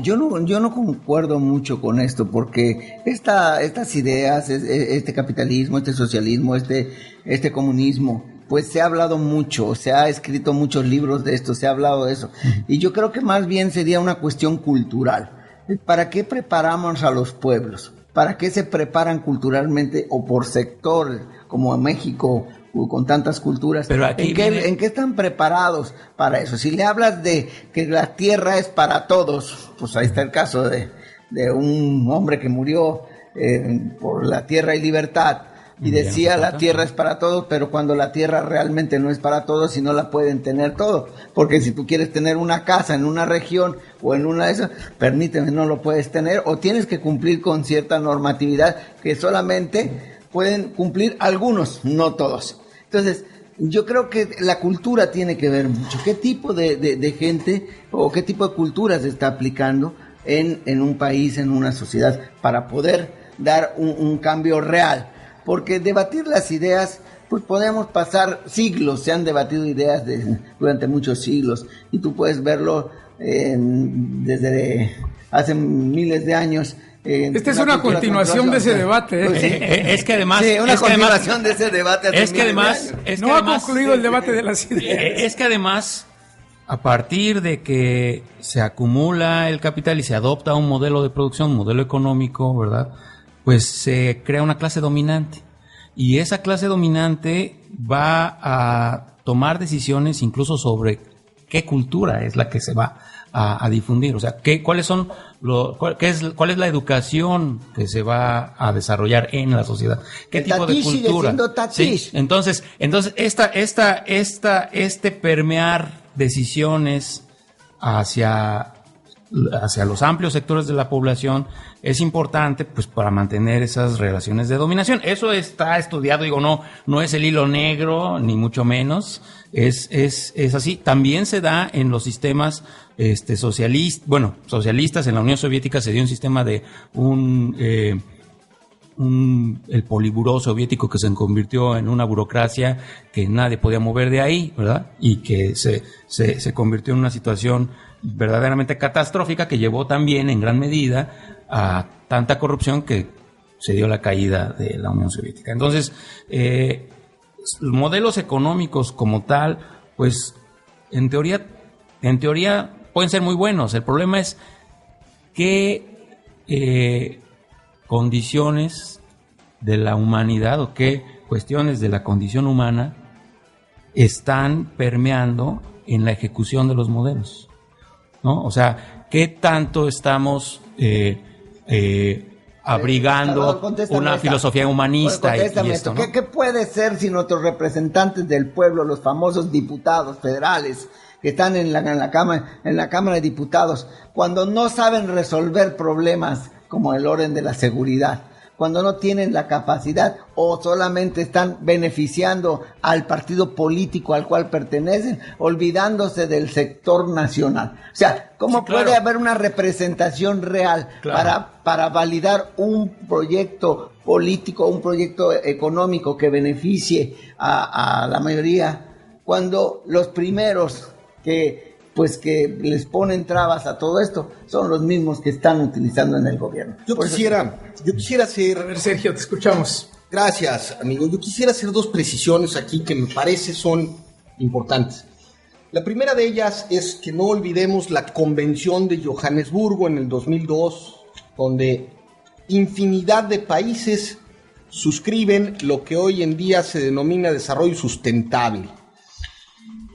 Speaker 4: Yo no concuerdo mucho con esto, porque estas ideas, este capitalismo, este socialismo, este comunismo, pues se ha hablado mucho, se ha escrito muchos libros de esto, se ha hablado de eso. Y yo creo que más bien sería una cuestión cultural. ¿Para qué preparamos a los pueblos? ¿Para qué se preparan culturalmente o por sector, como en México, con tantas culturas?
Speaker 5: Pero aquí
Speaker 4: ¿En qué están preparados para eso? Si le hablas de que la tierra es para todos, pues ahí está el caso de un hombre que murió por la tierra y libertad, y decía la tierra es para todos, pero cuando la tierra realmente no es para todos y no la pueden tener todos, porque si tú quieres tener una casa en una región o en una de esas, permíteme, no lo puedes tener, o tienes que cumplir con cierta normatividad que solamente pueden cumplir algunos, no todos. Entonces, yo creo que la cultura tiene que ver mucho. ¿Qué tipo de gente o qué tipo de cultura se está aplicando en un país, en una sociedad, para poder dar un cambio real? Porque debatir las ideas, pues podemos pasar siglos, se han debatido ideas durante muchos siglos, y tú puedes verlo desde hace miles de años.
Speaker 2: Esta es una continuación de ese debate.
Speaker 4: Pues sí.
Speaker 5: Es que además...
Speaker 4: Sí, una continuación de ese debate.
Speaker 2: No ha concluido el debate de las ideas.
Speaker 5: Es que además a partir de que se acumula el capital y se adopta un modelo de producción, un modelo económico, ¿verdad? Pues se crea una clase dominante. Y esa clase dominante va a tomar decisiones incluso sobre qué cultura es la que se va a difundir. O sea, cuál es la educación que se va a desarrollar en la sociedad. ¿Qué
Speaker 4: el
Speaker 5: tipo de cultura? Sí, entonces este permear decisiones hacia los amplios sectores de la población es importante, pues, para mantener esas relaciones de dominación. Eso está estudiado, digo, no es el hilo negro, ni mucho menos, es así. También se da en los sistemas socialistas. En la Unión Soviética se dio un sistema de el Politburó soviético, que se convirtió en una burocracia que nadie podía mover de ahí, ¿verdad? Y que se convirtió en una situación verdaderamente catastrófica, que llevó también en gran medida a tanta corrupción que se dio la caída de la Unión Soviética. Entonces, los modelos económicos como tal, pues en teoría pueden ser muy buenos. El problema es qué condiciones de la humanidad o qué cuestiones de la condición humana están permeando en la ejecución de los modelos, ¿no? O sea, ¿qué tanto estamos abrigando una filosofía humanista y esto, ¿no?
Speaker 4: ¿Qué puede ser si nuestros representantes del pueblo, los famosos diputados federales que están en la Cámara de Diputados, cuando no saben resolver problemas como el orden de la seguridad, cuando no tienen la capacidad o solamente están beneficiando al partido político al cual pertenecen, olvidándose del sector nacional? O sea, ¿cómo puede haber una representación real para validar un proyecto político, un proyecto económico que beneficie a la mayoría, cuando los primeros que les ponen trabas a todo esto son los mismos que están utilizando en el gobierno?
Speaker 6: Yo quisiera hacer...
Speaker 2: A ver, Sergio, te escuchamos.
Speaker 6: Gracias, amigo. Yo quisiera hacer dos precisiones aquí que me parece son importantes. La primera de ellas es que no olvidemos la Convención de Johannesburgo en el 2002, donde infinidad de países suscriben lo que hoy en día se denomina desarrollo sustentable.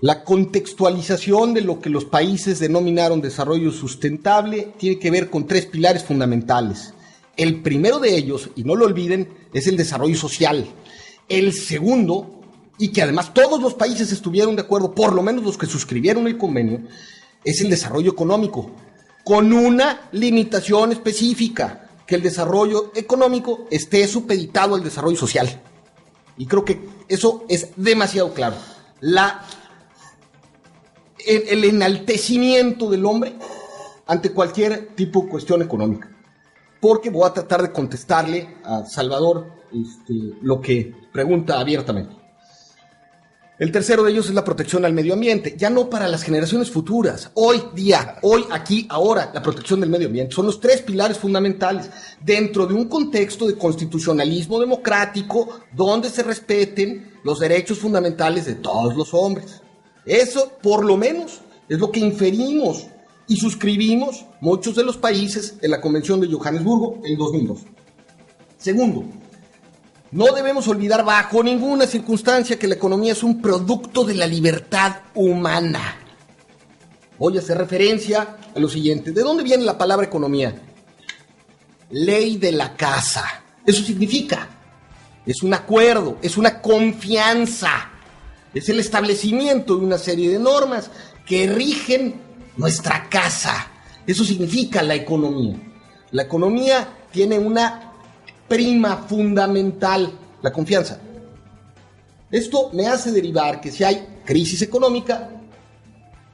Speaker 6: La contextualización de lo que los países denominaron desarrollo sustentable tiene que ver con tres pilares fundamentales. El primero de ellos, y no lo olviden, es el desarrollo social. El segundo, y que además todos los países estuvieron de acuerdo, por lo menos los que suscribieron el convenio, es el desarrollo económico, con una limitación específica, que el desarrollo económico esté supeditado al desarrollo social. Y creo que eso es demasiado claro. El enaltecimiento del hombre ante cualquier tipo de cuestión económica. Porque voy a tratar de contestarle a Salvador lo que pregunta abiertamente. El tercero de ellos es la protección al medio ambiente, ya no para las generaciones futuras, hoy día, hoy, aquí, ahora, la protección del medio ambiente. Son los tres pilares fundamentales dentro de un contexto de constitucionalismo democrático donde se respeten los derechos fundamentales de todos los hombres. Eso, por lo menos, es lo que inferimos y suscribimos muchos de los países en la Convención de Johannesburgo en 2002. Segundo, no debemos olvidar bajo ninguna circunstancia que la economía es un producto de la libertad humana. Voy a hacer referencia a lo siguiente. ¿De dónde viene la palabra economía? Ley de la casa. Eso significa, es un acuerdo, es una confianza. Es el establecimiento de una serie de normas que rigen nuestra casa. Eso significa la economía. La economía tiene una prima fundamental, la confianza. Esto me hace derivar que si hay crisis económica,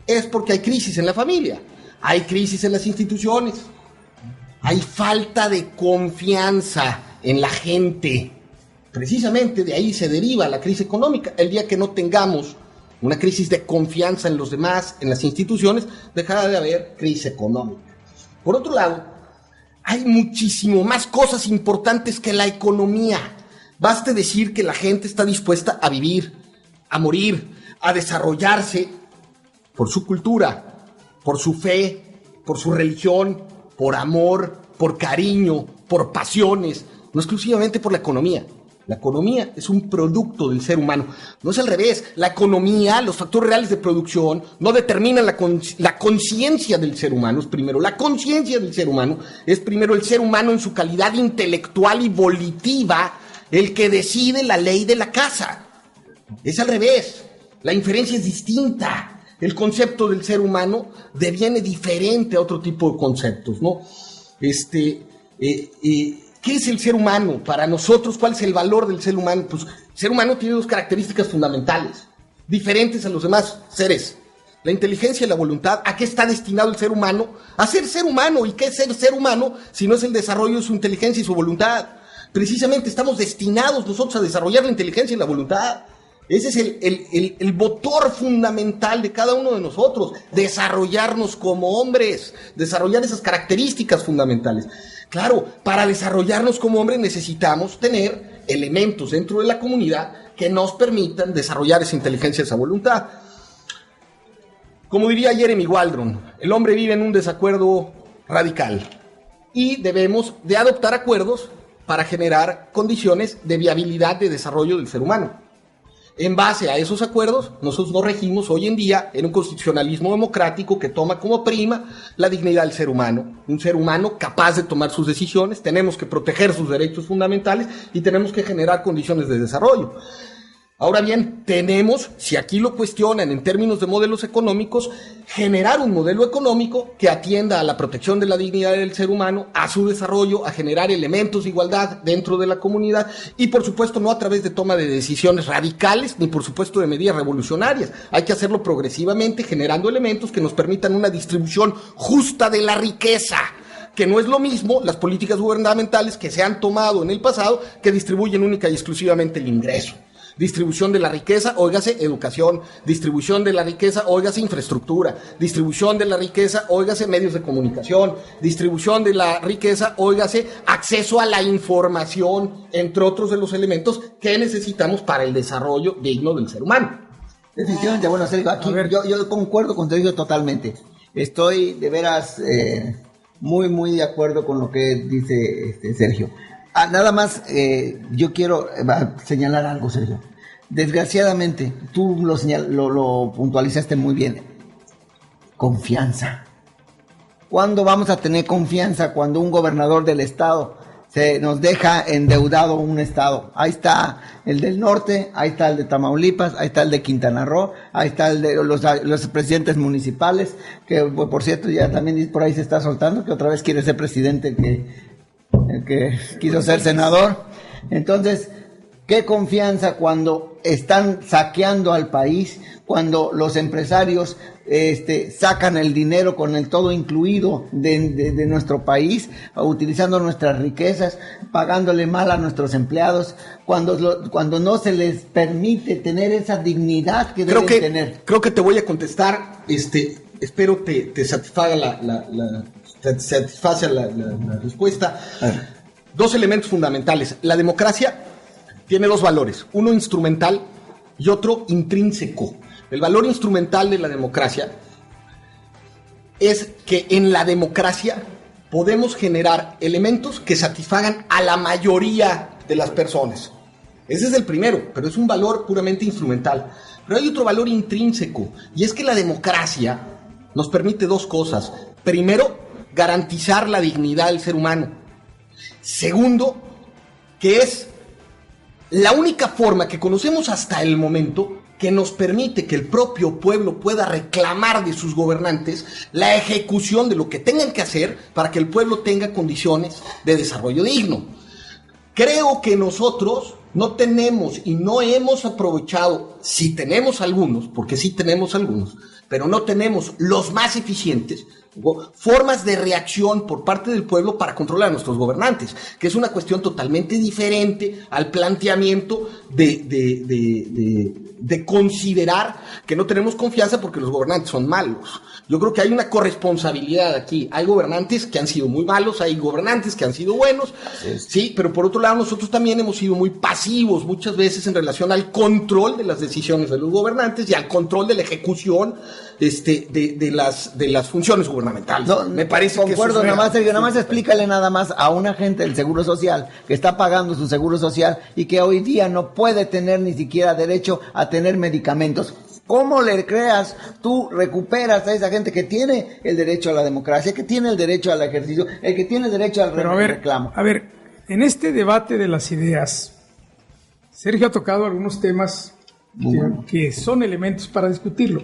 Speaker 6: es porque hay crisis en la familia, hay crisis en las instituciones, hay falta de confianza en la gente. Precisamente de ahí se deriva la crisis económica. El día que no tengamos una crisis de confianza en los demás, en las instituciones, dejará de haber crisis económica. Por otro lado, hay muchísimo más cosas importantes que la economía. Baste decir que la gente está dispuesta a vivir, a morir, a desarrollarse por su cultura, por su fe, por su religión, por amor, por cariño, por pasiones, no exclusivamente por la economía. La economía es un producto del ser humano. No es al revés. La economía, los factores reales de producción, no determinan la conciencia del ser humano. Es primero la conciencia del ser humano. Es primero el ser humano en su calidad intelectual y volitiva el que decide la ley de la casa. Es al revés. La inferencia es distinta. El concepto del ser humano deviene diferente a otro tipo de conceptos, ¿no? ¿Qué es el ser humano? Para nosotros, ¿cuál es el valor del ser humano? Pues el ser humano tiene dos características fundamentales, diferentes a los demás seres. La inteligencia y la voluntad. ¿A qué está destinado el ser humano? A ser ser humano. ¿Y qué es ser humano si no es el desarrollo de su inteligencia y su voluntad? Precisamente estamos destinados nosotros a desarrollar la inteligencia y la voluntad. Ese es el motor fundamental de cada uno de nosotros, desarrollarnos como hombres, desarrollar esas características fundamentales. Claro, para desarrollarnos como hombres necesitamos tener elementos dentro de la comunidad que nos permitan desarrollar esa inteligencia, esa voluntad. Como diría Jeremy Waldron, el hombre vive en un desacuerdo radical y debemos de adoptar acuerdos para generar condiciones de viabilidad de desarrollo del ser humano. En base a esos acuerdos, nosotros nos regimos hoy en día en un constitucionalismo democrático que toma como prima la dignidad del ser humano. Un ser humano capaz de tomar sus decisiones, tenemos que proteger sus derechos fundamentales y tenemos que generar condiciones de desarrollo. Ahora bien, tenemos, si aquí lo cuestionan en términos de modelos económicos, generar un modelo económico que atienda a la protección de la dignidad del ser humano, a su desarrollo, a generar elementos de igualdad dentro de la comunidad y, por supuesto, no a través de toma de decisiones radicales ni, por supuesto, de medidas revolucionarias. Hay que hacerlo progresivamente, generando elementos que nos permitan una distribución justa de la riqueza, que no es lo mismo las políticas gubernamentales que se han tomado en el pasado que distribuyen única y exclusivamente el ingreso. Distribución de la riqueza, óigase educación, distribución de la riqueza, óigase infraestructura, distribución de la riqueza, óigase medios de comunicación, distribución de la riqueza, óigase acceso a la información, entre otros de los elementos que necesitamos para el desarrollo digno del ser humano.
Speaker 4: Definitivamente, bueno, Sergio, aquí yo concuerdo con Sergio totalmente. Estoy de veras muy de acuerdo con lo que dice Sergio. Nada más, yo quiero señalar algo, Sergio. Desgraciadamente, tú lo puntualizaste muy bien. Confianza. ¿Cuándo vamos a tener confianza cuando un gobernador del estado se nos deja endeudado un estado? Ahí está el del norte, ahí está el de Tamaulipas, ahí está el de Quintana Roo, ahí está el de los presidentes municipales, que por cierto ya también por ahí se está soltando que otra vez quiere ser presidente el que quiso ser senador. Entonces, qué confianza cuando están saqueando al país, cuando los empresarios sacan el dinero con el todo incluido de nuestro país, utilizando nuestras riquezas, pagándole mal a nuestros empleados, cuando no se les permite tener esa dignidad que deben tener.
Speaker 6: Creo que te voy a contestar, espero te satisfaga la respuesta. Dos elementos fundamentales. La democracia tiene dos valores, uno instrumental y otro intrínseco. El valor instrumental de la democracia es que en la democracia podemos generar elementos que satisfagan a la mayoría de las personas. Ese es el primero, pero es un valor puramente instrumental. Pero hay otro valor intrínseco, y es que la democracia nos permite dos cosas. Primero, garantizar la dignidad del ser humano. Segundo, que es la única forma que conocemos hasta el momento que nos permite que el propio pueblo pueda reclamar de sus gobernantes la ejecución de lo que tengan que hacer para que el pueblo tenga condiciones de desarrollo digno. Creo que nosotros no tenemos y no hemos aprovechado, si tenemos algunos, porque sí tenemos algunos, pero no tenemos los más eficientes, formas de reacción por parte del pueblo para controlar a nuestros gobernantes, que es una cuestión totalmente diferente al planteamiento de considerar que no tenemos confianza porque los gobernantes son malos. Yo creo que hay una corresponsabilidad aquí. Hay gobernantes que han sido muy malos, hay gobernantes que han sido buenos, sí, pero por otro lado nosotros también hemos sido muy pasivos muchas veces en relación al control de las decisiones de los gobernantes y al control de la ejecución de las funciones gubernamentales.
Speaker 4: No,
Speaker 6: me parece
Speaker 4: concuerdo,
Speaker 6: que eso es
Speaker 4: nada más explícale nada más a una gente del Seguro Social que está pagando su Seguro Social y que hoy día no puede tener ni siquiera derecho a tener medicamentos. ¿Cómo le creas? Tú recuperas a esa gente que tiene el derecho a la democracia, que tiene el derecho al ejercicio, el que tiene el derecho al reclamo.
Speaker 2: A ver, en este debate de las ideas, Sergio ha tocado algunos temas que son elementos para discutirlo.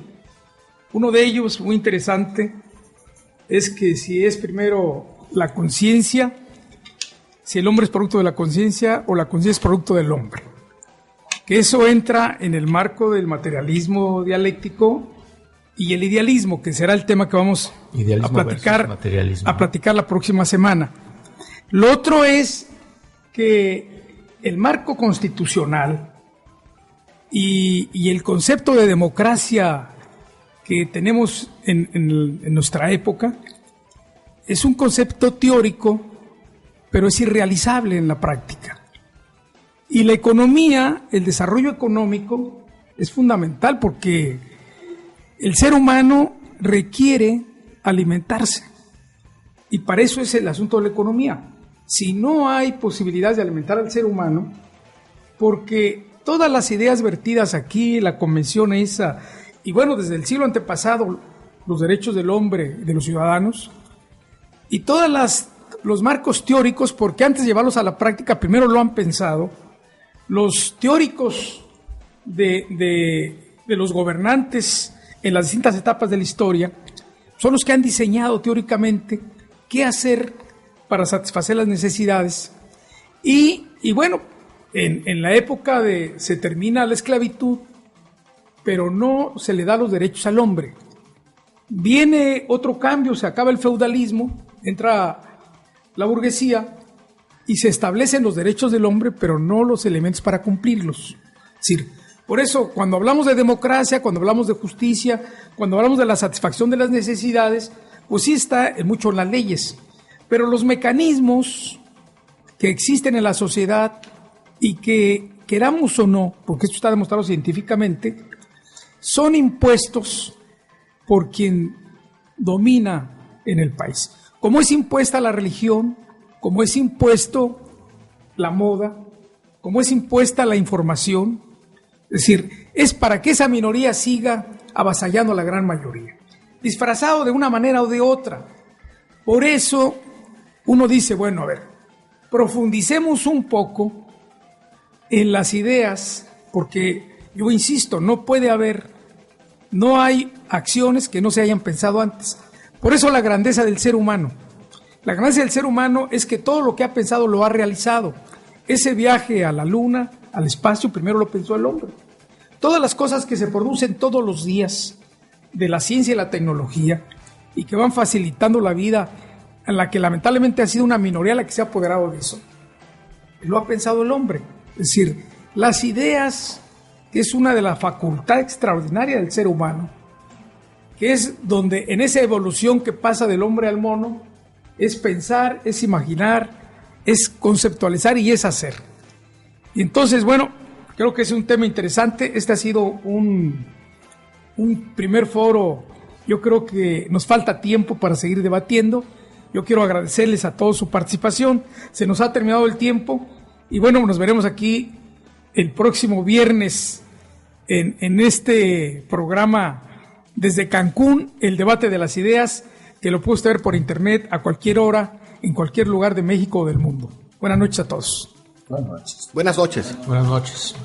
Speaker 2: Uno de ellos, muy interesante, es que si es primero la conciencia, si el hombre es producto de la conciencia o la conciencia es producto del hombre. Que eso entra en el marco del materialismo dialéctico y el idealismo, que será el tema que vamos a platicar la próxima semana. Lo otro es que el marco constitucional y el concepto de democracia que tenemos en nuestra época es un concepto teórico, pero es irrealizable en la práctica. Y la economía, el desarrollo económico es fundamental porque el ser humano requiere alimentarse y para eso es el asunto de la economía. Si no hay posibilidad de alimentar al ser humano, porque todas las ideas vertidas aquí, la convención esa, y bueno, desde el siglo antepasado, los derechos del hombre y de los ciudadanos, y todos los marcos teóricos, porque antes de llevarlos a la práctica, primero lo han pensado. Los teóricos de los gobernantes en las distintas etapas de la historia son los que han diseñado teóricamente qué hacer para satisfacer las necesidades. Y bueno, en la época se termina la esclavitud, pero no se le da los derechos al hombre. Viene otro cambio, se acaba el feudalismo, entra la burguesía, y se establecen los derechos del hombre, pero no los elementos para cumplirlos. Es decir, por eso, cuando hablamos de democracia, cuando hablamos de justicia, cuando hablamos de la satisfacción de las necesidades, pues sí está mucho en las leyes. Pero los mecanismos que existen en la sociedad y que queramos o no, porque esto está demostrado científicamente, son impuestos por quien domina en el país. Como es impuesta la religión, como es impuesto la moda, como es impuesta la información, es decir, es para que esa minoría siga avasallando a la gran mayoría, disfrazado de una manera o de otra. Por eso uno dice, bueno, a ver, profundicemos un poco en las ideas, porque yo insisto, no hay acciones que no se hayan pensado antes. Por eso la grandeza del ser humano. La grandeza del ser humano es que todo lo que ha pensado lo ha realizado. Ese viaje a la luna, al espacio, primero lo pensó el hombre. Todas las cosas que se producen todos los días de la ciencia y la tecnología y que van facilitando la vida, en la que lamentablemente ha sido una minoría la que se ha apoderado de eso, lo ha pensado el hombre. Es decir, las ideas, que es una de las facultades extraordinarias del ser humano, que es donde en esa evolución que pasa del hombre al mono, es pensar, es imaginar, es conceptualizar y es hacer. Y entonces, bueno, creo que es un tema interesante. Este ha sido un primer foro. Yo creo que nos falta tiempo para seguir debatiendo. Yo quiero agradecerles a todos su participación. Se nos ha terminado el tiempo. Y bueno, nos veremos aquí el próximo viernes en este programa desde Cancún, el debate de las ideas, que lo puede usted ver por internet a cualquier hora, en cualquier lugar de México o del mundo. Buenas noches a todos.
Speaker 6: Buenas noches.
Speaker 5: Buenas noches.